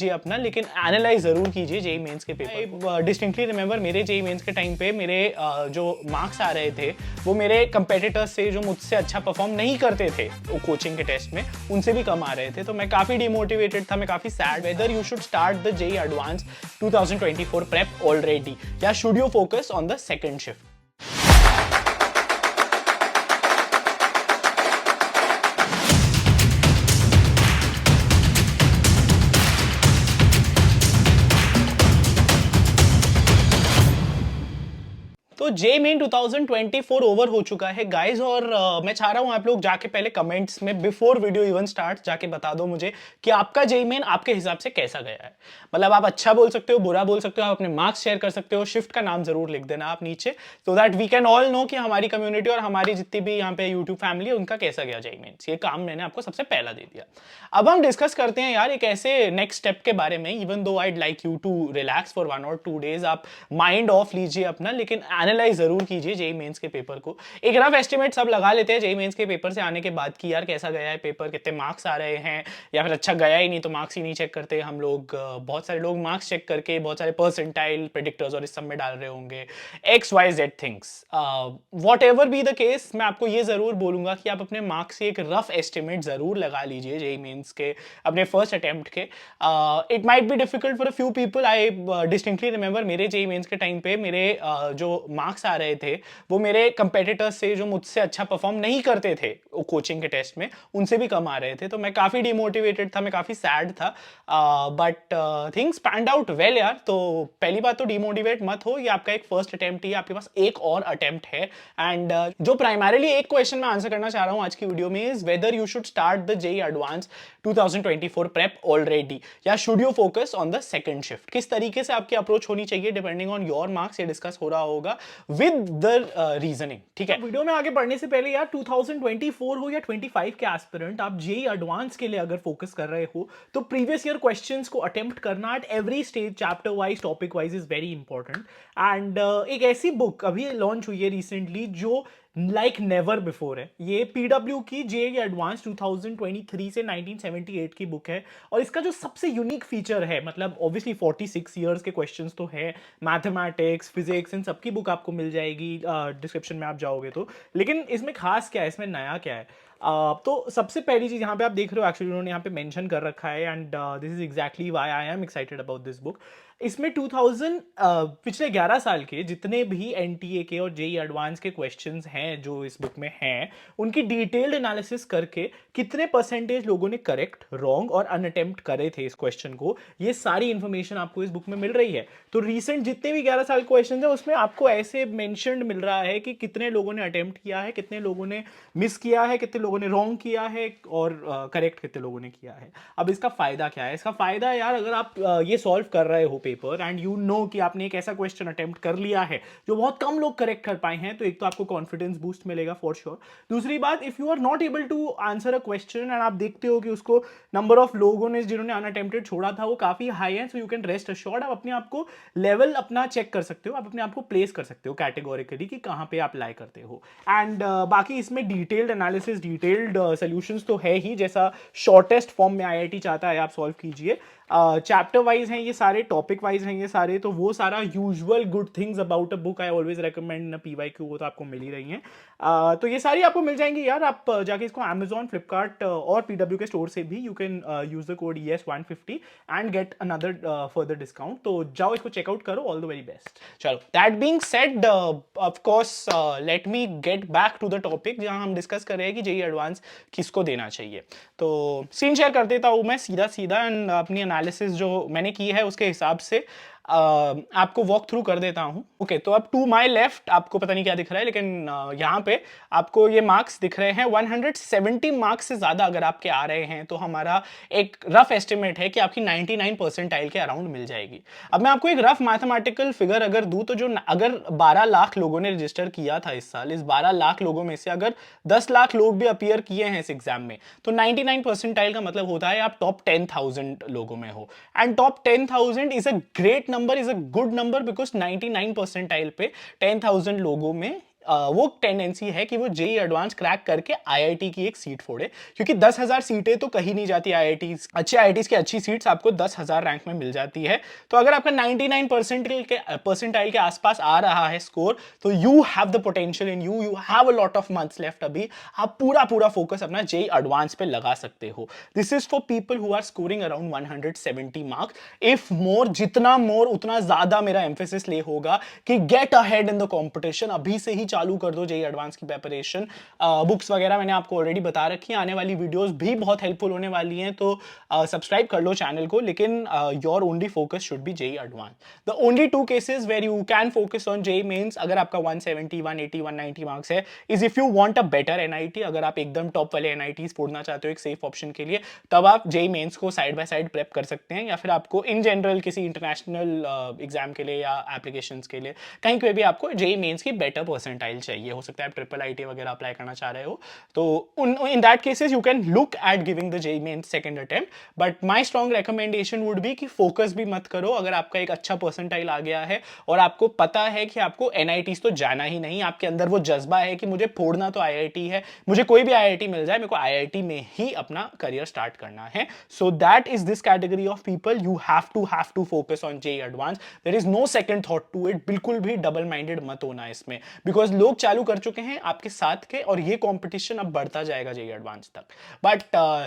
जी अपना, लेकिन एनालाइज जरूर कीजिए जेई मेंस के पेपर। डिस्टिंक्टली रिमेंबर मेरे जेई मेंस के टाइम पे मेरे जो मार्क्स आ रहे थे वो मेरे कंपेटिटर्स से जो मुझसे अच्छा परफॉर्म नहीं करते थे वो कोचिंग के टेस्ट में, उनसे भी कम आ रहे थे। तो मैं काफी डिमोटिवेटेड था, मैं काफी sad. Whether you should start the JEE Advanced 2024 prep already या should you focus on the second shift. तो जे मेन 2024 ओवर हो चुका है गाइस, और मैं चाह रहा हूं आप लोग जाके पहले कमेंट्स में बिफोर वीडियो इवन स्टार्ट जाके बता दो मुझे कि आपका जे मेन आपके हिसाब से कैसा गया है। मतलब आप अच्छा बोल सकते हो, बुरा बोल सकते हो, आप अपने मार्क्स शेयर कर सकते हो, शिफ्ट का नाम जरूर लिख देना आप नीचे, so that we can all know कि हमारी कम्युनिटी और हमारी जितनी भी यहाँ पे यूट्यूब फैमिली है उनका कैसा गया जे मेन। ये काम मैंने आपको सबसे पहला दे दिया। अब हम डिस्कस करते हैं यार एक ऐसे नेक्स्ट स्टेप के बारे में। Even though I'd like you to relax for 1 और 2 डेज, आप माइंड ऑफ लीजिए अपना, लेकिन एनालाइज जरूर कीजिए जेई मेंस के पेपर को। एक रफ एस्टिमेट सब लगा लेते हैं जेई मेंस के पेपर से आने के बाद कि यार कैसा गया है पेपर, कितने मार्क्स आ रहे हैं, या फिर अच्छा गया ही नहीं तो मार्क्स ही नहीं चेक करते हम लोग। बहुत सारे लोग मार्क्स चेक करके बहुत सारे परसेंटाइल प्रेडिक्टर्स और इस सब में डाल रहे होंगे XYZ things. What ever be the case, मैं आपको ये जरूर बोलूंगा कि आप अपने मार्क्स से एक रफ एस्टिमेट जरूर लगा लीजिए जेई मेंस के अपने फर्स्ट अटेम्प्ट के। It might be difficult for a few people. I distinctly remember मेरे जेई मेंस के टाइम पे मेरे जो मार्क्स आ रहे थे वो मेरे कंपेटिटर्स से जो मुझसे अच्छा परफॉर्म नहीं करते थे वो कोचिंग के टेस्ट में, उनसे भी कम आ रहे थे। तो मैं काफी डिमोटिवेटेड था, मैं काफी सैड था, but things panned out well यार। तो पहली बात तो डिमोटिवेट मत हो, ये आपका एक फर्स्ट अटेम्प्ट ही है, आपके पास एक और अटेम्प्ट है। एंड जो प्राइमरीली एक क्वेश्चन मैं आंसर करना चाह रहा हूं आज की वीडियो में is whether you should start the JEE Advanced 2024 prep already या should you focus on the second shift. किस तरीके से आपकी अप्रोच होनी चाहिए डिपेंडिंग ऑन योर मार्क्स, ये डिस्कस हो रहा होगा विद द रीजनिंग, ठीक है। तो वीडियो में आगे बढ़ने से पहले यार 2024 हो या 25 के एस्पिरेंट, आप जेई एडवांस के लिए अगर फोकस कर रहे हो तो प्रीवियस ईयर क्वेश्चंस को अटेम्प्ट करना at every stage, chapter wise, topic wise is very important. And एक ऐसी बुक अभी लॉन्च हुई है रिसेंटली जो लाइक नेवर बिफोर है। ये पीडब्ल्यू की जेई एडवांस 2023 से 1978 की बुक है, और इसका जो सबसे यूनिक फीचर है, मतलब ऑब्वियसली 46 इयर्स के क्वेश्चंस तो है, मैथमेटिक्स, फिजिक्स, इन सबकी बुक आपको मिल जाएगी डिस्क्रिप्शन में आप जाओगे तो। लेकिन इसमें खास क्या है, इसमें नया क्या है? तो सबसे पहली चीज यहाँ पे आप देख रहे हो, एक्चुअली उन्होंने यहाँ पे मेंशन कर रखा है, and this is exactly why I am excited about this book. इसमें 2000 पिछले 11 साल के जितने भी एनटीए के और जेई एडवांस के क्वेश्चंस हैं जो इस बुक में हैं, उनकी डिटेल्ड एनालिसिस करके कितने परसेंटेज लोगों ने करेक्ट, रॉन्ग और अनअटेम्प्ट करे थे इस क्वेश्चन को, ये सारी इंफॉर्मेशन आपको इस बुक में मिल रही है। तो रिसेंट जितने भी 11 साल क्वेश्चन है उसमें आपको ऐसे मेंशन्ड मिल रहा है कि कितने लोगों ने अटेम्प्ट किया है, कितने लोगों ने मिस किया है, कितने लोगों ने रॉन्ग किया है, और करेक्ट कितने लोगों ने किया है। अब इसका फायदा क्या है? इसका फायदा यार, अगर आप ये सॉल्व कर रहे हो पेपर एंड यू नो कि आपने एक ऐसा क्वेश्चन अटेम्प्ट कर लिया है जो बहुत कम लोग करेक्ट कर पाए हैं, तो एक तो आपको कॉन्फिडेंस बूस्ट मिलेगा फॉर श्योर। दूसरी बात, if you are not able to answer a question and आप देखते हो कि उसको नंबर ऑफ लोगों ने जिन्होंने अनअटेम्प्टेड छोड़ा था वो काफी हाई है, so you can rest assured, आप अपने आप को लेवल अपना चेक कर सकते हो, आप अपने आप को प्लेस कर सकते हो कैटेगोरिकली कि कहां पे आप लाई करते हो। एंड बाकी इसमें डिटेल्ड एनालिसिस, डिटेल्ड सॉल्यूशंस तो है ही, जैसा शॉर्टेस्ट फॉर्म में आईआईटी चाहता है आप सॉल्व कीजिए। चैप्टर वाइज हैं ये सारे, टॉपिक वाइज हैं ये सारे, तो वो सारा usual good things about a book I always recommend PYQ, वो तो आपको मिल ही रही हैं। तो ये सारी आपको मिल जाएंगी यार, आप जाके इसको Amazon, फ्लिपकार्ट और PW के स्टोर से भी you can use the code ES150 and get another further discount. तो जाओ इसको चेकआउट करो, ऑल द वेरी बेस्ट। चलो, that being said, of course let me get back to the topic जहां हम डिस्कस कर रहे हैं कि जेई एडवांस किसको देना चाहिए। तो सीन शेयर कर देता हूं मैं सीधा सीधा, एंड अपनी एनालिसिस जो मैंने की है उसके हिसाब से आपको वॉक थ्रू कर देता हूं। ओके, तो अब टू माय लेफ्ट आपको पता नहीं क्या दिख रहा है, लेकिन यहाँ पे आपको ये मार्क्स दिख रहे हैं। 170 मार्क्स से ज्यादा अगर आपके आ रहे हैं तो हमारा एक रफ एस्टिमेट है कि आपकी 99 परसेंटाइल के अराउंड मिल जाएगी। अब मैं आपको एक रफ मैथमेटिकल फिगर अगर दूं तो जो अगर 12 लाख लोगों ने रजिस्टर किया था इस साल, इस 12 लाख लोगों में से अगर 10 लाख लोग भी अपीयर किए हैं इस एग्जाम में, तो 99 परसेंटाइल का मतलब होता है आप टॉप 10,000 लोगों में हो। And top 10,000 is a great number, is a good number, because 99 percentile पे 10,000 लोगों में वो टेंडेंसी है कि वो जेई एडवांस क्रैक करके आईआईटी की एक सीट फोड़े, क्योंकि 10,000 सीटें तो कहीं नहीं जाती। आईआईटीज अच्छे आईआईटीज की अच्छी सीट्स आपको 10,000 रैंक में मिल जाती है। तो अगर आपका 99% के परसेंटाइल के आसपास आ रहा है स्कोर, तो you have the potential in you have a lot of months left. अभी आप पूरा पूरा फोकस अपना जेई एडवांस पे लगा सकते हो। This is for people who are scoring around 170 marks. If more, जितना मोर उतना ज्यादा मेरा एम्फेसिस ले होगा कि get ahead in the competition. अभी से ही चालू कर दो जेई एडवांस की प्रिपरेशन। बुक्स वगैरह मैंने आपको ऑलरेडी बता रखी है, आने वाली वीडियोस भी बहुत हेल्पफुल होने वाली हैं, तो सब्सक्राइब कर लो चैनल को। लेकिन your only focus should be JEE advance. The only two cases where you can focus on JEE mains, अगर आपका 170, 180, 190 मार्क्स है, is if you want a better NIT. अगर आप एकदम टॉप वाले एनआईटीज पढ़ना चाहते हो एक सेफ ऑप्शन के लिए, तब आप जेई मेंस को साइड बाय साइड प्रेप कर सकते हैं, या फिर आपको इन जनरल किसी इंटरनेशनल एग्जाम के लिए या एप्लीकेशंस के लिए कहीं पे भी आपको जेई मेंस की बेटर परसेंटाइल चाहिए। हो सकता है आप ट्रिपल आईटी वगैरह अप्लाई करना चाह रहे हो, तो in that cases you can look at giving the JEE mains second attempt. But my strong recommendation would be कि फोकस भी मत करो। अगर आपका एक अच्छा परसेंटाइल आ गया है और आपको पता है कि आपको एनआईटीज तो जाना ही नहीं, आपके अंदर वो जज्बा है कि मुझे फोड़ना तो आईआईटी है, मुझे कोई भी आईआईटी मिल जाए, मेरे को आईआईटी में ही अपना करियर स्टार्ट करना है, so that is this category of people. You have to focus on JEE advance. There is no second thought to it. बिल्कुल भी डबल माइंडेड मत होना इसमें, बिकॉज लोग चालू कर चुके हैं आपके साथ के, और ये कंपटीशन अब बढ़ता जाएगा जेई एडवांस तक। But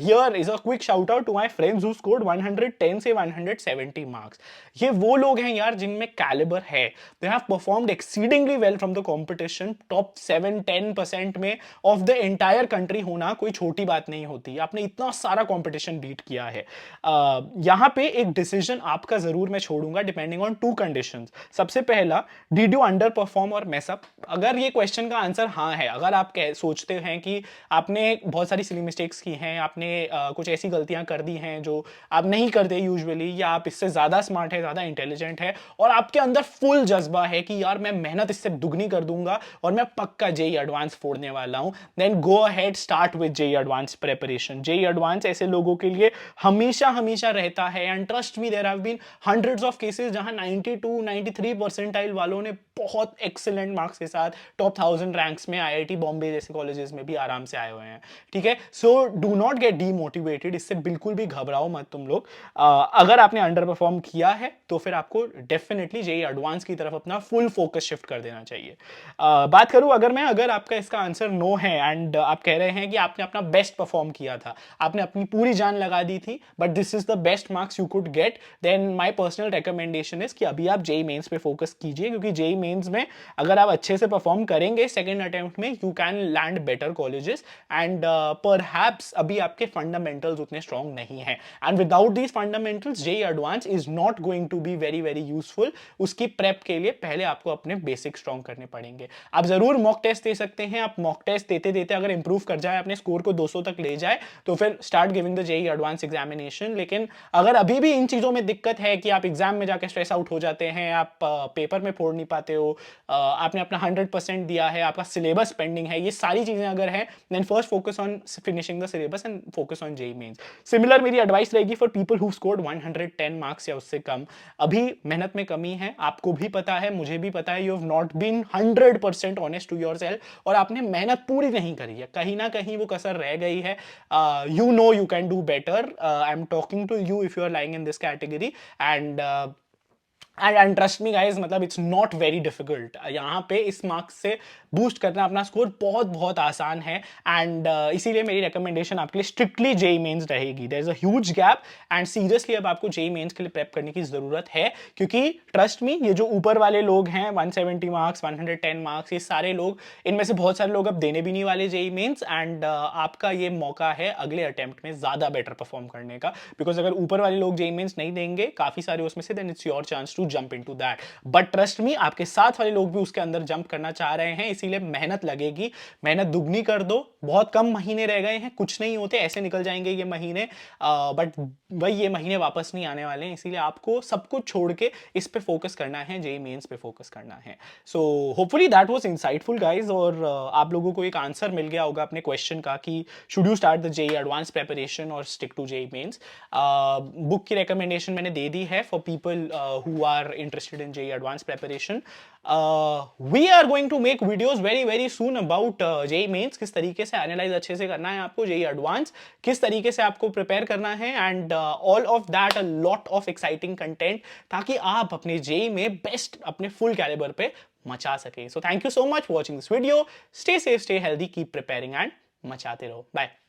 here is a quick shout out to my friends who scored 110 से 170 मार्क्स। ये वो लोग हैं यार जिनमें कैलिबर है। They have performed exceedingly well from the competition. Top 7-10% में ऑफ द एंटायर कंट्री होना कोई छोटी बात नहीं होती। आपने इतना सारा कंपटीशन बीट किया है। यहां पे एक डिसीजन आपका जरूर मैं छोड़ूंगा, डिपेंडिंग ऑन टू कंडीशंस। सबसे पहला, डिड यू अंडर परफॉर्म और मेस अप? अगर ये क्वेश्चन का आंसर हाँ है, अगर आप सोचते हैं कि आपने बहुत सारी सिली मिस्टेक्स की हैं, आपने कुछ ऐसी गलतियां कर दी हैं जो आप नहीं करते यूजुअली, या आप इससे ज्यादा स्मार्ट है, ज्यादा इंटेलिजेंट है, और आपके अंदर फुल जज्बा है कि यार मैं मेहनत इससे दुगनी कर दूंगा और मैं पक्का जेई एडवांस फोड़ने वाला हूं, then go ahead, start with JEE advance preparation. JEE advance ऐसे लोगों के लिए हमेशा हमेशा रहता है, and trust me, there have been hundreds of cases जहां 92, 93 परसेंटाइल वालों ने बहुत एक्सीलेंट मार्क्स के साथ टॉप 1000 रैंक्स में आईआईटी बॉम्बे जैसे कॉलेजेस में भी आराम से आए हुए हैं। ठीक है, so do not gate demotivated, इससे बिल्कुल भी घबराओ मत तुम लोग। अगर आपने अंडर परफॉर्म किया है तो फिर आपको डेफिनेटली जेई एडवांस की तरफ अपना फुल फोकस शिफ्ट कर देना चाहिए। बात करूं अगर आपका इसका आंसर नो है, एंड आप कह रहे हैं कि आपने अपना बेस्ट परफॉर्म किया था, आपने अपनी पूरी जान लगा दी थी, but this is the best marks you could get, then my personal recommendation is कि अभी आप जेई मेंस पे फोकस कीजिए, क्योंकि जेई मेंस में अगर आप अच्छे से परफॉर्म करेंगे सेकंड अटेम्प्ट में, you can land better colleges, and perhaps अभी आपके फंडामेंटल्स उतने स्ट्रांग नहीं है, and without these fundamentals JEE advance is not going to be very very useful. उसकी प्रेप के लिए पहले आपको अपने बेसिक स्ट्रांग करने पड़ेंगे। आप जरूर मॉक टेस्ट दे सकते हैं, आप मॉक टेस्ट देते देते अगर इंप्रूव कर जाए, अपने स्कोर को 200 तक ले जाए, तो फिर start giving the JEE advance examination. लेकिन अगर अभी भी इन चीजों में दिक्कत है कि आप एग्जाम में जाके स्ट्रेस आउट हो जाते हैं, आप पेपर में फोड़ नहीं पाते हो, आपने अपना 100% दिया है, आपका सिलेबस पेंडिंग है, ये सारी चीजें अगर है, then first focus on finishing the syllabus and focus on JEE mains. Similar मेरी एडवाइस रहेगी for people who scored 110 marks या उससे कम। अभी मेहनत में कमी है, आपको भी पता है, मुझे भी पता है, you have not been 100% honest to yourself, और आपने मेहनत पूरी नहीं करी है, कहीं ना कहीं वो कसर रह गई है। You know you can do better. I am talking to you if you are lying in this category, and and trust me guys, मतलब इट्स नॉट वेरी डिफिकल्ट। यहाँ पे इस मार्क्स से बूस्ट करना अपना स्कोर बहुत बहुत आसान है, एंड इसीलिए मेरी रिकमेंडेशन आपके लिए स्ट्रिक्टली जेई मेंस रहेगी। There is a huge gap, and seriously अब आपको जेई मेंस के लिए प्रेप करने की जरूरत है, क्योंकि ट्रस्ट मी, ये जो ऊपर वाले लोग हैं 170 मार्क्स, 110 मार्क्स, ये सारे लोग, इनमें से बहुत सारे लोग अब देने भी नहीं वाले जेई मेंस, एंड आपका ये मौका है अगले अटेम्प्ट में ज्यादा बेटर परफॉर्म करने का, बिकॉज अगर ऊपर वाले लोग जेई मेंस नहीं देंगे काफी सारे उसमें से, then it's your chance to jump into that. But trust me, आपके साथ वाले लोग भी उसके अंदर जंप करना चाह रहे हैं, इसीलिए मेहनत लगेगी, मेहनत दुगनी कर दो। बहुत कम महीने रह गए हैं, कुछ नहीं होते, ऐसे निकल जाएंगे ये महीने, बट भाई ये महीने वापस नहीं आने वाले हैं, इसीलिए आपको सब कुछ छोड़ के इस पे फोकस करना है, जेई मेंस पे फोकस करना है। So hopefully that was insightful guys, और आप लोगों को एक आंसर मिल गया होगा अपने क्वेश्चन का कि should you start the JEE advance preparation और stick to JEE Mains. Book की रिकमेंडेशन मैंने दे दी है for people who are interested in JEE Advanced preparation. We are going to make videos very soon about JEE Mains, किस तरीके से analyse अच्छे से करना है आपको, JEE Advanced किस तरीके से आपको प्रिपेयर करना है, and all of that, a lot of exciting content, ताकि आप अपने JEE में बेस्ट अपने फुल कैलिबर पे मचा सके. So thank you so much for watching this video. Stay safe, stay healthy, keep preparing and मचाते रहो. Bye.